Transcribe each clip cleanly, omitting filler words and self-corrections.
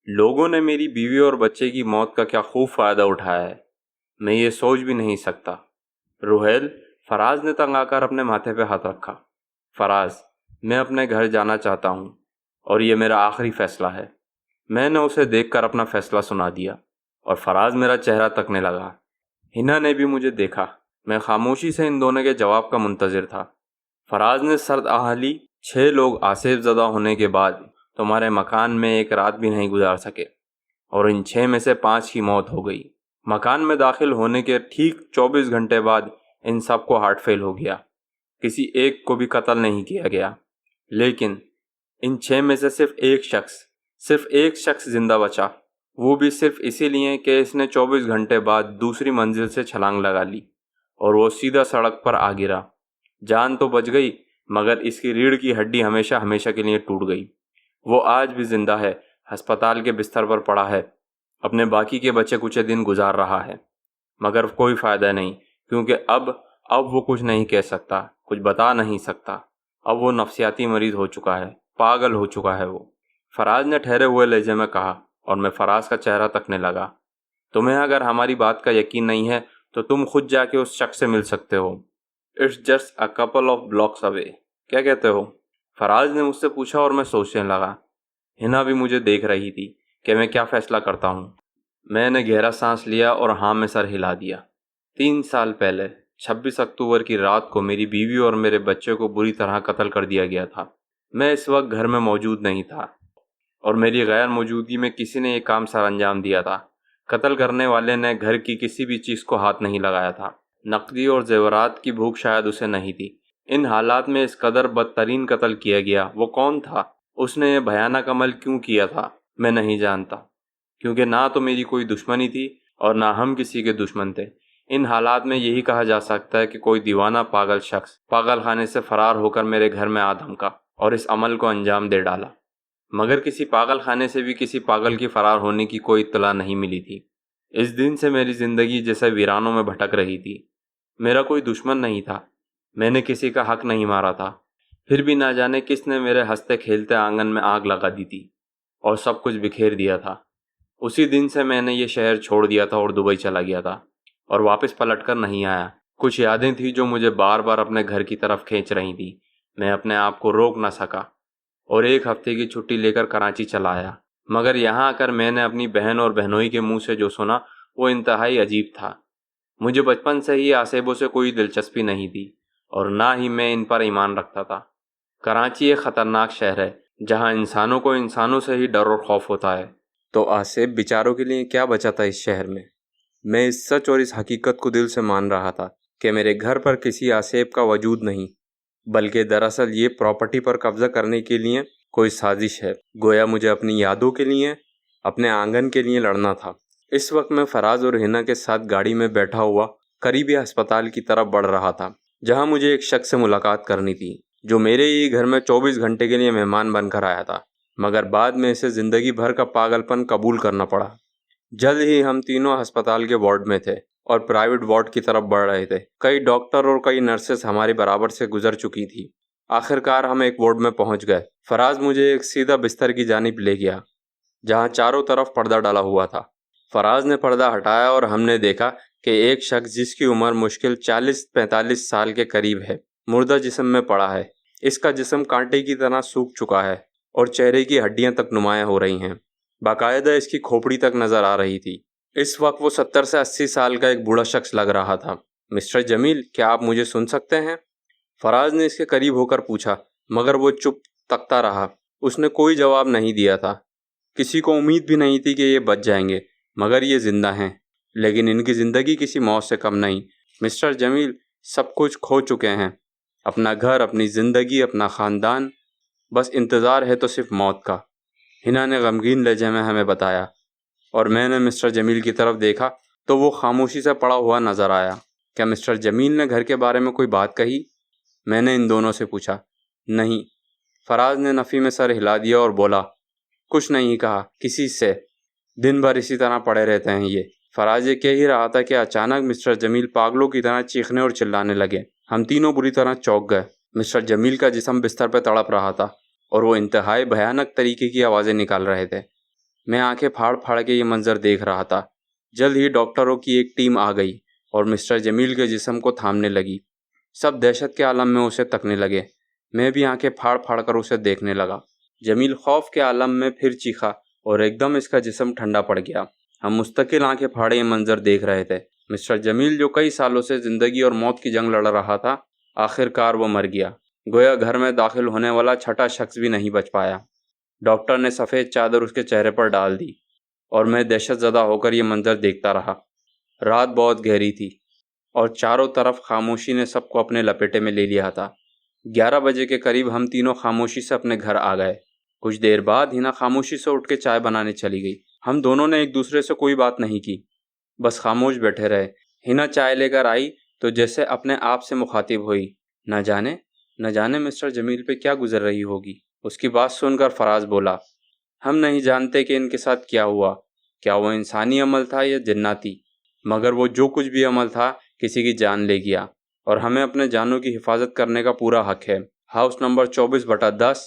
लोगों ने मेरी बीवी और बच्चे की मौत का क्या खूब फ़ायदा उठाया है, मैं ये सोच भी नहीं सकता। रुहैल, फराज ने तंग आकर अपने माथे पे हाथ रखा। फराज, मैं अपने घर जाना चाहता हूँ और ये मेरा आखिरी फ़ैसला है। मैंने उसे देखकर अपना फ़ैसला सुना दिया और फराज मेरा चेहरा तकने लगा। हिना ने भी मुझे देखा। मैं खामोशी से इन दोनों के जवाब का मुंतज़िर था। फराज ने सर्द आह ली, 6 लोग आसेफ ज़दा होने के बाद तुम्हारे मकान में एक रात भी नहीं गुजार सके और इन 6 में से 5 की मौत हो गई। मकान में दाखिल होने के ठीक 24 घंटे बाद इन सबको हार्ट फेल हो गया। किसी एक को भी कत्ल नहीं किया गया, लेकिन इन 6 में से सिर्फ एक शख्स जिंदा बचा। वो भी सिर्फ इसीलिए कि इसने 24 घंटे बाद दूसरी मंजिल से छलांग लगा ली और वो सीधा सड़क पर आ गिरा। जान तो बच गई, मगर इसकी रीढ़ की हड्डी हमेशा हमेशा के लिए टूट गई। वो आज भी जिंदा है, अस्पताल के बिस्तर पर पड़ा है, अपने बाकी के बचे कुछ दिन गुजार रहा है, मगर कोई फ़ायदा नहीं, क्योंकि अब वो कुछ नहीं कह सकता, कुछ बता नहीं सकता। अब वो नफसियाती मरीज हो चुका है, पागल हो चुका है वो। फराज ने ठहरे हुए लहजे में कहा और मैं फराज का चेहरा तकने लगा। तुम्हें अगर हमारी बात का यकीन नहीं है तो तुम खुद जाके उस शख्स से मिल सकते हो। It's just a couple of blocks away. क्या कहते हो? फराज ने मुझसे पूछा और मैं सोचने लगा। हिना भी मुझे देख रही थी कि मैं क्या फ़ैसला करता हूँ। मैंने गहरा सांस लिया और हाँ में सर हिला दिया। 3 साल पहले 26 अक्टूबर की रात को मेरी बीवी और मेरे बच्चे को बुरी तरह कत्ल कर दिया गया था। मैं इस वक्त घर में मौजूद नहीं था और मेरी गैर मौजूदगी में किसी ने ये काम सर अंजाम दिया था। कत्ल करने वाले ने घर की किसी भी चीज़ को हाथ नहीं लगाया था। नकदी और जेवरात की भूख शायद उसे नहीं थी। इन हालात में इस कदर बदतरीन कत्ल किया गया, वो कौन था? उसने ये भयानक अमल क्यों किया था, मैं नहीं जानता, क्योंकि ना तो मेरी कोई दुश्मनी थी और ना हम किसी के दुश्मन थे। इन हालात में यही कहा जा सकता है कि कोई दीवाना पागल शख्स पागल खाने से फरार होकर मेरे घर में आ धमका और इस अमल को अंजाम दे डाला। मगर किसी पागल खाने से भी किसी पागल की फरार होने की कोई इत्तला नहीं मिली थी। इस दिन से मेरी ज़िंदगी जैसे वीरानों में भटक रही थी। मेरा कोई दुश्मन नहीं था, मैंने किसी का हक नहीं मारा था, फिर भी ना जाने किसने मेरे हंसते खेलते आंगन में आग लगा दी थी और सब कुछ बिखेर दिया था। उसी दिन से मैंने ये शहर छोड़ दिया था और दुबई चला गया था और वापस पलट कर नहीं आया। कुछ यादें थी जो मुझे बार बार अपने घर की तरफ खींच रही थी। मैं अपने आप को रोक ना सका और एक हफ्ते की छुट्टी लेकर कराची चला आया। मगर यहाँ आकर मैंने अपनी बहन और बहनोई के मुंह से जो सुना वो इंतहाई अजीब था। मुझे बचपन से ही आसेबों से कोई दिलचस्पी नहीं थी और ना ही मैं इन पर ईमान रखता था। कराची एक ख़तरनाक शहर है जहाँ इंसानों को इंसानों से ही डर और खौफ होता है। तो आसेब बेचारों के लिए क्या बचा था इस शहर में? मैं इस सच और इस हकीकत को दिल से मान रहा था कि मेरे घर पर किसी आसेब का वजूद नहीं, बल्कि दरअसल ये प्रॉपर्टी पर कब्जा करने के लिए कोई साजिश है। गोया मुझे अपनी यादों के लिए, अपने आंगन के लिए लड़ना था। इस वक्त मैं फराज और हिना के साथ गाड़ी में बैठा हुआ करीबी अस्पताल की तरफ बढ़ रहा था, जहां मुझे एक शख्स से मुलाकात करनी थी जो मेरे ही घर में 24 घंटे के लिए मेहमान बनकर आया था, मगर बाद में इसे ज़िंदगी भर का पागलपन कबूल करना पड़ा। जल्द ही हम तीनों अस्पताल के वार्ड में थे और प्राइवेट वार्ड की तरफ बढ़ रहे थे। कई डॉक्टर और कई नर्सेस हमारे बराबर से गुजर चुकी थी। आखिरकार हम एक वार्ड में पहुंच गए। फराज मुझे एक सीधा बिस्तर की जानिब ले गया जहां चारों तरफ पर्दा डाला हुआ था। फराज ने पर्दा हटाया और हमने देखा कि एक शख्स जिसकी उम्र मुश्किल 40-45 साल के करीब है, मुर्दा जिस्म में पड़ा है। इसका जिस्म कांटे की तरह सूख चुका है और चेहरे की हड्डियां तक नुमायां हो रही हैं। बाकायदा इसकी खोपड़ी तक नजर आ रही थी। इस वक्त वो 70 से 80 साल का एक बूढ़ा शख्स लग रहा था। मिस्टर जमील, क्या आप मुझे सुन सकते हैं? फराज ने इसके करीब होकर पूछा, मगर वो चुप तकता रहा। उसने कोई जवाब नहीं दिया था। किसी को उम्मीद भी नहीं थी कि ये बच जाएंगे, मगर ये जिंदा हैं, लेकिन इनकी ज़िंदगी किसी मौत से कम नहीं। मिस्टर जमील, सब कुछ खो चुके हैं, अपना घर, अपनी ज़िंदगी, अपना ख़ानदान, बस इंतज़ार है तो सिर्फ मौत का। हिना ने गमगीन लहजे में हमें बताया और मैंने मिस्टर जमील की तरफ देखा तो वो खामोशी से पड़ा हुआ नज़र आया। क्या मिस्टर जमील ने घर के बारे में कोई बात कही? मैंने इन दोनों से पूछा। नहीं, फराज ने नफ़ी में सर हिला दिया और बोला, कुछ नहीं कहा किसी से। दिन भर इसी तरह पड़े रहते हैं ये। फराज ये कह ही रहा था कि अचानक मिस्टर जमील पागलों की तरह चीखने और चिल्लाने लगे। हम तीनों बुरी तरह चौंक गए। मिस्टर जमील का जिस्म बिस्तर पर तड़प रहा था और वो इंतहाई भयानक तरीके की आवाज़ें निकाल रहे थे। मैं आंखें फाड़ फाड़ के ये मंजर देख रहा था। जल्द ही डॉक्टरों की एक टीम आ गई और मिस्टर जमील के जिस्म को थामने लगी। सब दहशत के आलम में उसे तकने लगे। मैं भी आंखें फाड़ फाड़ कर उसे देखने लगा। जमील खौफ के आलम में फिर चीखा और एकदम इसका जिस्म ठंडा पड़ गया। हम मुस्तकिल आंखें फाड़े ये मंजर देख रहे थे। मिस्टर जमील, जो कई सालों से जिंदगी और मौत की जंग लड़ रहा था, आखिरकार वो मर गया। गोया घर में दाखिल होने वाला छठा शख्स भी नहीं बच पाया। डॉक्टर ने सफ़ेद चादर उसके चेहरे पर डाल दी और मैं दहशतज़दा होकर ये मंजर देखता रहा। रात बहुत गहरी थी और चारों तरफ खामोशी ने सबको अपने लपेटे में ले लिया था। 11 बजे के करीब हम तीनों खामोशी से अपने घर आ गए। कुछ देर बाद हिना खामोशी से उठ के चाय बनाने चली गई। हम दोनों ने एक दूसरे से कोई बात नहीं की, बस खामोश बैठे रहे। हिना चाय लेकर आई तो जैसे अपने आप से मुखातिब हुई, न जाने मिस्टर जमील पे क्या गुजर रही होगी। उसकी बात सुनकर फराज बोला, हम नहीं जानते कि इनके साथ क्या हुआ। क्या वो इंसानी अमल था या जिन्नाती, मगर वो जो कुछ भी अमल था किसी की जान ले गया और हमें अपने जानों की हिफाजत करने का पूरा हक है। House number 24/10,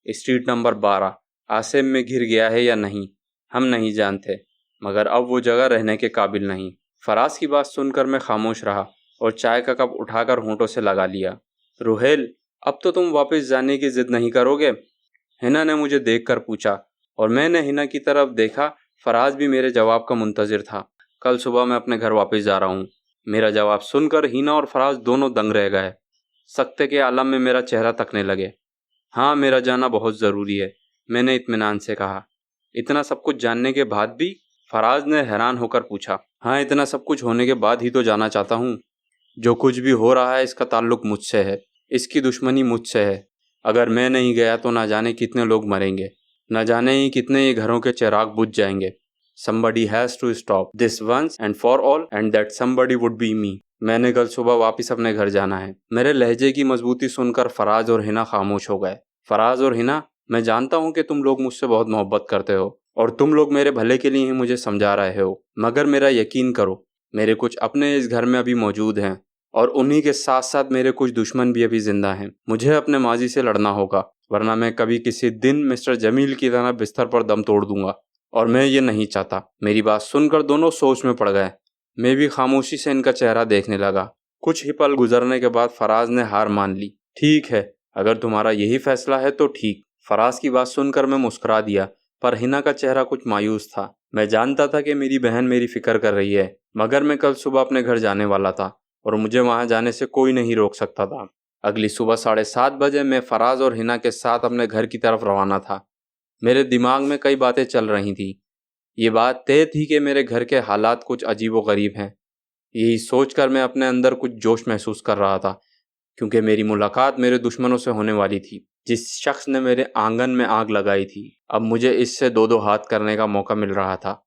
street number 12 Asim में घिर गया है या नहीं, हम नहीं जानते, मगर अब वो जगह रहने के काबिल नहीं। फराज की बात सुनकर मैं खामोश रहा और चाय का कप उठाकर होंठों से लगा लिया। रुहेल, अब तो तुम वापस जाने की जिद नहीं करोगे? हिना ने मुझे देखकर पूछा और मैंने हिना की तरफ देखा। फराज भी मेरे जवाब का मुंतजिर था। कल सुबह मैं अपने घर वापस जा रहा हूँ। मेरा जवाब सुनकर हिना और फराज दोनों दंग रह गए। सकते के आलम में मेरा चेहरा तकने लगे। हाँ, मेरा जाना बहुत ज़रूरी है, मैंने इत्मीनान से कहा। इतना सब कुछ जानने के बाद भी? फराज ने हैरान होकर पूछा। हाँ, इतना सब कुछ होने के बाद ही तो जाना चाहता हूँ। जो कुछ भी हो रहा है इसका ताल्लुक मुझसे है, इसकी दुश्मनी मुझसे है। अगर मैं नहीं गया तो ना जाने कितने लोग मरेंगे, न जाने ही कितने ये घरों के चिराग बुझ जाएंगे। Somebody has to stop this once and for all, and that somebody would be me. मैंने कल सुबह वापस अपने घर जाना है। मेरे लहजे की मजबूती सुनकर फराज और हिना खामोश हो गए। फराज और हिना, मैं जानता हूँ कि तुम लोग मुझसे बहुत मोहब्बत करते हो और तुम लोग मेरे भले के लिए ही मुझे समझा रहे हो, मगर मेरा यकीन करो, मेरे कुछ अपने इस घर में अभी मौजूद हैं और उन्हीं के साथ साथ मेरे कुछ दुश्मन भी अभी जिंदा हैं। मुझे अपने माजी से लड़ना होगा, वरना मैं कभी किसी दिन मिस्टर जमील की तरह बिस्तर पर दम तोड़ दूंगा और मैं ये नहीं चाहता। मेरी बात सुनकर दोनों सोच में पड़ गए। मैं भी खामोशी से इनका चेहरा देखने लगा। कुछ ही पल गुजरने के बाद फराज ने हार मान ली। ठीक है, अगर तुम्हारा यही फैसला है तो ठीक। फराज की बात सुनकर मैं मुस्कुरा दिया, पर हिना का चेहरा कुछ मायूस था। मैं जानता था कि मेरी बहन मेरी फिक्र कर रही है, मगर मैं कल सुबह अपने घर जाने वाला था और मुझे वहां जाने से कोई नहीं रोक सकता था। अगली सुबह 7:30 बजे मैं फराज और हिना के साथ अपने घर की तरफ रवाना था। मेरे दिमाग में कई बातें चल रही थी। ये बात तय थी कि मेरे घर के हालात कुछ अजीब व गरीब हैं। यही सोचकर मैं अपने अंदर कुछ जोश महसूस कर रहा था, क्योंकि मेरी मुलाकात मेरे दुश्मनों से होने वाली थी। जिस शख्स ने मेरे आंगन में आग लगाई थी, अब मुझे इससे दो दो हाथ करने का मौका मिल रहा था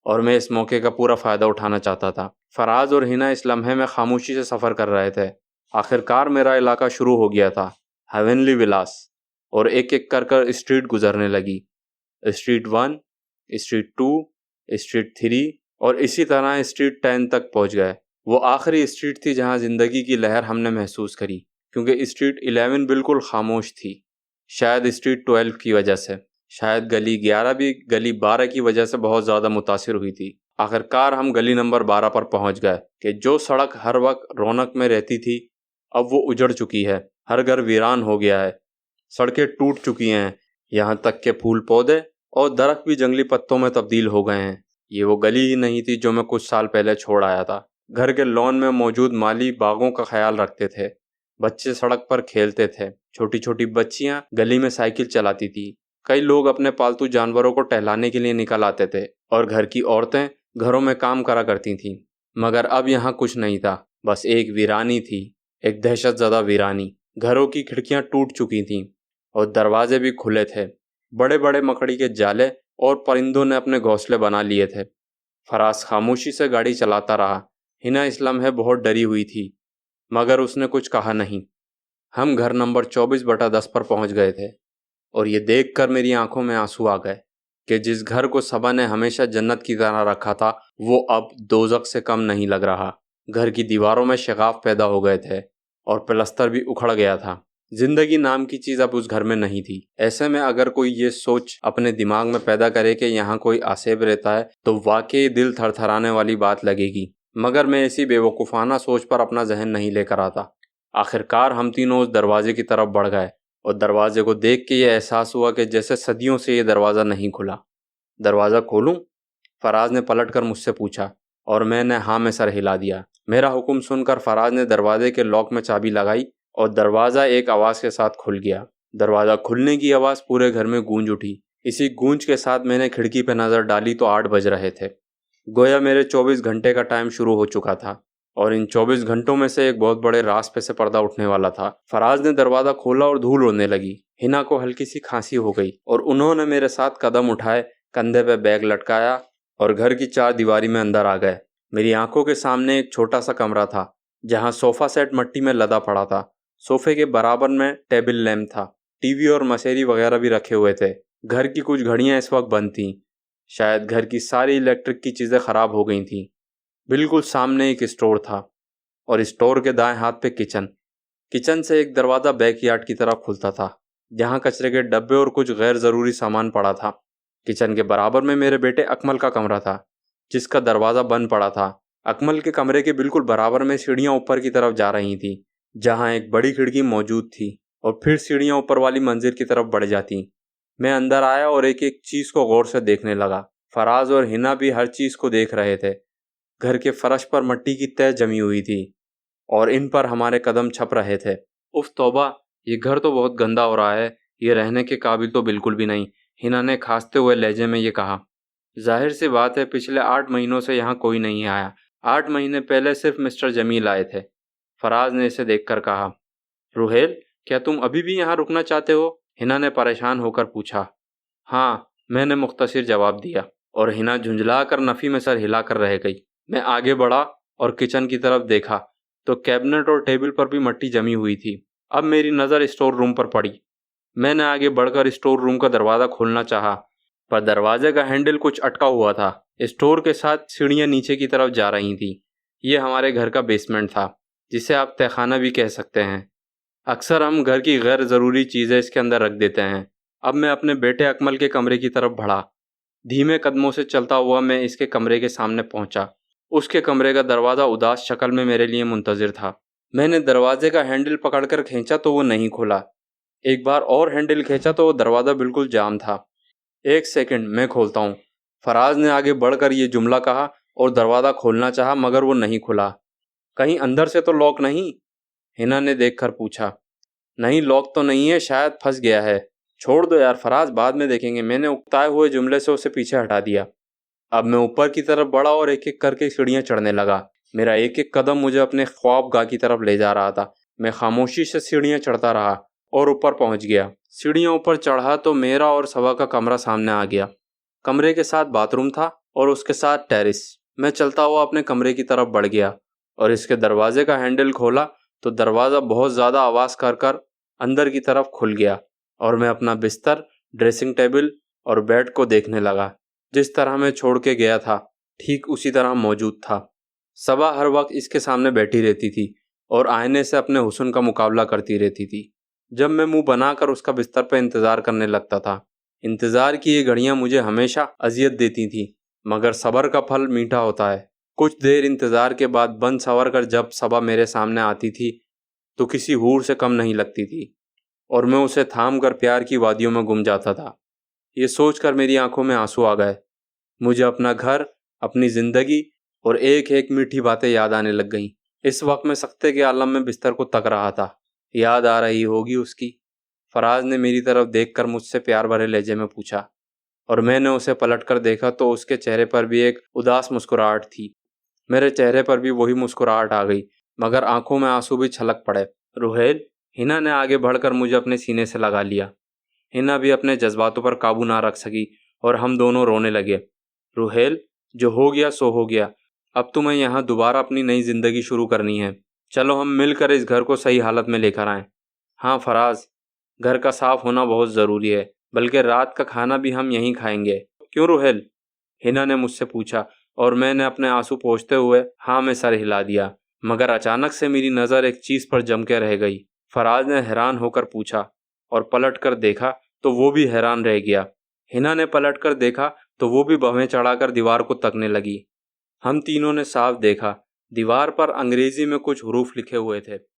और मैं इस मौके का पूरा फ़ायदा उठाना चाहता था। फराज और हिना इस लम्हे में खामोशी से सफ़र कर रहे थे। आखिरकार मेरा इलाका शुरू हो गया था, हेवनली विलास, और एक एक कर स्ट्रीट गुजरने लगी। स्ट्रीट 1, स्ट्रीट 2, स्ट्रीट 3 और इसी तरह स्ट्रीट 10 तक पहुंच गए। वो आखिरी स्ट्रीट थी जहां ज़िंदगी की लहर हमने महसूस करी, क्योंकि स्ट्रीट 11 बिल्कुल खामोश थी। शायद स्ट्रीट 12 की वजह से, शायद गली 11 भी गली 12 की वजह से बहुत ज़्यादा मुतासिर हुई थी। आखिरकार हम गली नंबर 12 पर पहुंच गए कि जो सड़क हर वक्त रौनक में रहती थी, अब वो उजड़ चुकी है। हर घर वीरान हो गया है, सड़कें टूट चुकी हैं, यहाँ तक के फूल पौधे और दरख्त भी जंगली पत्तों में तब्दील हो गए हैं। ये वो गली ही नहीं थी जो मैं कुछ साल पहले छोड़ आया था। घर के लॉन में मौजूद माली बागों का ख्याल रखते थे, बच्चे सड़क पर खेलते थे, छोटी छोटी बच्चियां गली में साइकिल चलाती थी, कई लोग अपने पालतू जानवरों को टहलाने के लिए निकल आते थे और घर की औरतें घरों में काम करा करती थीं। मगर अब यहाँ कुछ नहीं था, बस एक वीरानी थी, एक दहशतज़दा वीरानी। घरों की खिड़कियाँ टूट चुकी थीं और दरवाजे भी खुले थे। बड़े बड़े मकड़ी के जाले और परिंदों ने अपने घोंसले बना लिए थे। फराज खामोशी से गाड़ी चलाता रहा। हिना इस लम्हे बहुत डरी हुई थी, मगर उसने कुछ कहा नहीं। हम घर नंबर 24/10 पर पहुंच गए थे और ये देखकर मेरी आंखों में आंसू आ गए कि जिस घर को सबा ने हमेशा जन्नत की तरह रखा था, वो अब दोज़ख से कम नहीं लग रहा। घर की दीवारों में शगाफ पैदा हो गए थे और प्लस्तर भी उखड़ गया था। जिंदगी नाम की चीज अब उस घर में नहीं थी। ऐसे में अगर कोई ये सोच अपने दिमाग में पैदा करे कि यहाँ कोई आसेब रहता है तो वाकई दिल थरथराने वाली बात लगेगी, मगर मैं ऐसी बेवकूफ़ाना सोच पर अपना जहन नहीं लेकर आता। आखिरकार हम तीनों उस दरवाजे की तरफ बढ़ गए और दरवाजे को देख के ये एहसास हुआ कि जैसे सदियों से ये दरवाज़ा नहीं खुला। दरवाज़ा खोलूं? फराज ने पलट कर मुझसे पूछा और मैंने हाँ में सर हिला दिया। मेरा हुक्म सुनकर फराज ने दरवाजे के लॉक में चाबी लगाई और दरवाज़ा एक आवाज़ के साथ खुल गया। दरवाज़ा खुलने की आवाज़ पूरे घर में गूंज उठी। इसी गूंज के साथ मैंने खिड़की पर नज़र डाली तो 8 बज रहे थे। गोया मेरे 24 घंटे का टाइम शुरू हो चुका था और इन 24 घंटों में से एक बहुत बड़े राज पे से पर्दा उठने वाला था। फराज ने दरवाज़ा खोला और धूल उड़ने लगी। हिना को हल्की सी खांसी हो गई और उन्होंने मेरे साथ कदम उठाए, कंधे पे बैग लटकाया और घर की 4 दीवारी में अंदर आ गए। मेरी आंखों के सामने एक छोटा सा कमरा था जहां सोफा सेट मिट्टी में लदा पड़ा था। सोफे के बराबर में टेबल लैंप था, टीवी और मसेरी वगैरह भी रखे हुए थे। घर की कुछ घड़ियां इस वक्त बंद थीं। शायद घर की सारी इलेक्ट्रिक की चीज़ें ख़राब हो गई थीं। बिल्कुल सामने एक स्टोर था और स्टोर के दाएं हाथ पे किचन। किचन से एक दरवाज़ा बैकयार्ड की तरफ खुलता था जहां कचरे के डब्बे और कुछ गैर ज़रूरी सामान पड़ा था। किचन के बराबर में मेरे बेटे अकमल का कमरा था जिसका दरवाज़ा बंद पड़ा था। अकमल के कमरे के बिल्कुल बराबर में सीढ़ियाँ ऊपर की तरफ जा रही थी जहाँ एक बड़ी खिड़की मौजूद थी और फिर सीढ़ियाँ ऊपर वाली मंजिल की तरफ बढ़ जाती। मैं अंदर आया और एक एक चीज़ को गौर से देखने लगा। फराज और हिना भी हर चीज़ को देख रहे थे। घर के फर्श पर मिट्टी की तह जमी हुई थी और इन पर हमारे कदम छप रहे थे। उफ तौबा, ये घर तो बहुत गंदा हो रहा है, ये रहने के काबिल तो बिल्कुल भी नहीं, हिना ने खांसते हुए लहजे में ये कहा। जाहिर सी बात है, पिछले 8 महीनों से यहाँ कोई नहीं आया। 8 महीने पहले सिर्फ मिस्टर जमील आए थे। फराज ने इसे देखकर कहा। रुहेल, क्या तुम अभी भी यहाँ रुकना चाहते हो? हिना ने परेशान होकर पूछा। हाँ, मैंने मुख्तसर जवाब दिया और हिना झुंझला कर नफ़ी में सर हिलाकर रह गई। मैं आगे बढ़ा और किचन की तरफ देखा तो कैबिनेट और टेबल पर भी मिट्टी जमी हुई थी। अब मेरी नज़र स्टोर रूम पर पड़ी। मैंने आगे बढ़कर स्टोर रूम का दरवाज़ा खोलना चाहा, पर दरवाजे का हैंडल कुछ अटका हुआ था। स्टोर के साथ सीढ़ियाँ नीचे की तरफ जा रही थी। ये हमारे घर का बेसमेंट था, जिसे आप तहखाना भी कह सकते हैं। अक्सर हम घर की गैर ज़रूरी चीज़ें इसके अंदर रख देते हैं। अब मैं अपने बेटे अकमल के कमरे की तरफ बढ़ा। धीमे कदमों से चलता हुआ मैं इसके कमरे के सामने पहुंचा। उसके कमरे का दरवाज़ा उदास शक्ल में मेरे लिए मुंतज़िर था। मैंने दरवाजे का हैंडल पकड़कर खींचा तो वो नहीं खुला। एक बार और हैंडल खींचा तो वो दरवाज़ा बिल्कुल जाम था। एक सेकंड, मैं खोलता हूँ। फराज ने आगे बढ़कर ये जुमला कहा और दरवाज़ा खोलना चाहा मगर वो नहीं खुला। कहीं अंदर से तो लॉक नहीं? हिना ने देखकर पूछा। नहीं, लॉक तो नहीं है, शायद फंस गया है। छोड़ दो यार फराज, बाद में देखेंगे। मैंने उकताए हुए जुमले से उसे पीछे हटा दिया। अब मैं ऊपर की तरफ बढ़ा और एक एक करके सीढ़ियाँ चढ़ने लगा। मेरा एक एक कदम मुझे अपने ख्वाबगाह की तरफ ले जा रहा था। मैं खामोशी से सीढ़ियाँ चढ़ता रहा और ऊपर पहुँच गया। सीढ़ियाँ ऊपर चढ़ा तो मेरा और सवा का कमरा सामने आ गया। कमरे के साथ बाथरूम था और उसके साथ टेरेस। मैं चलता हुआ अपने कमरे की तरफ बढ़ गया और इसके दरवाजे का हैंडल खोला तो दरवाज़ा बहुत ज़्यादा आवाज़ कर कर अंदर की तरफ खुल गया और मैं अपना बिस्तर, ड्रेसिंग टेबल और बेड को देखने लगा। जिस तरह मैं छोड़ के गया था ठीक उसी तरह मौजूद था। सबा हर वक्त इसके सामने बैठी रहती थी और आईने से अपने हुस्न का मुकाबला करती रहती थी। जब मैं मुंह बनाकर उसका बिस्तर पर इंतज़ार करने लगता था। इंतज़ार की ये घड़ियां मुझे हमेशा अजियत देती थी, मगर सब्र का फल मीठा होता है। कुछ देर इंतज़ार के बाद बन सवर कर जब सबा मेरे सामने आती थी तो किसी हूर से कम नहीं लगती थी और मैं उसे थाम कर प्यार की वादियों में गुम जाता था। ये सोचकर मेरी आंखों में आंसू आ गए। मुझे अपना घर, अपनी ज़िंदगी और एक एक मीठी बातें याद आने लग गईं। इस वक्त मैं सख्ते के आलम में बिस्तर को तक रहा था। याद आ रही होगी उसकी? फराज ने मेरी तरफ देखकर मुझसे प्यार भरे लहजे में पूछा और मैंने उसे पलटकर देखा तो उसके चेहरे पर भी एक उदास मुस्कुराहट थी। मेरे चेहरे पर भी वही मुस्कुराहट आ गई, मगर आंखों में आंसू भी छलक पड़े। रुहेल, हिना ने आगे बढ़कर मुझे अपने सीने से लगा लिया। हिना भी अपने जज्बातों पर काबू ना रख सकी और हम दोनों रोने लगे। रुहेल, जो हो गया सो हो गया। अब तुम्हें यहाँ दोबारा अपनी नई ज़िंदगी शुरू करनी है। चलो हम मिलकर इस घर को सही हालत में लेकर आएं। हाँ फराज, घर का साफ होना बहुत ज़रूरी है, बल्कि रात का खाना भी हम यहीं खाएंगे। क्यों रुहेल? हिना ने मुझसे पूछा और मैंने अपने आंसू पोंछते हुए हाँ में सर हिला दिया। मगर अचानक से मेरी नज़र एक चीज़ पर जम के रह गई। फराज ने हैरान होकर पूछा और पलट कर देखा तो वो भी हैरान रह गया। हिना ने पलट कर देखा तो वो भी भवें चढ़ाकर दीवार को तकने लगी। हम तीनों ने साफ देखा, दीवार पर अंग्रेजी में कुछ हरूफ लिखे हुए थे।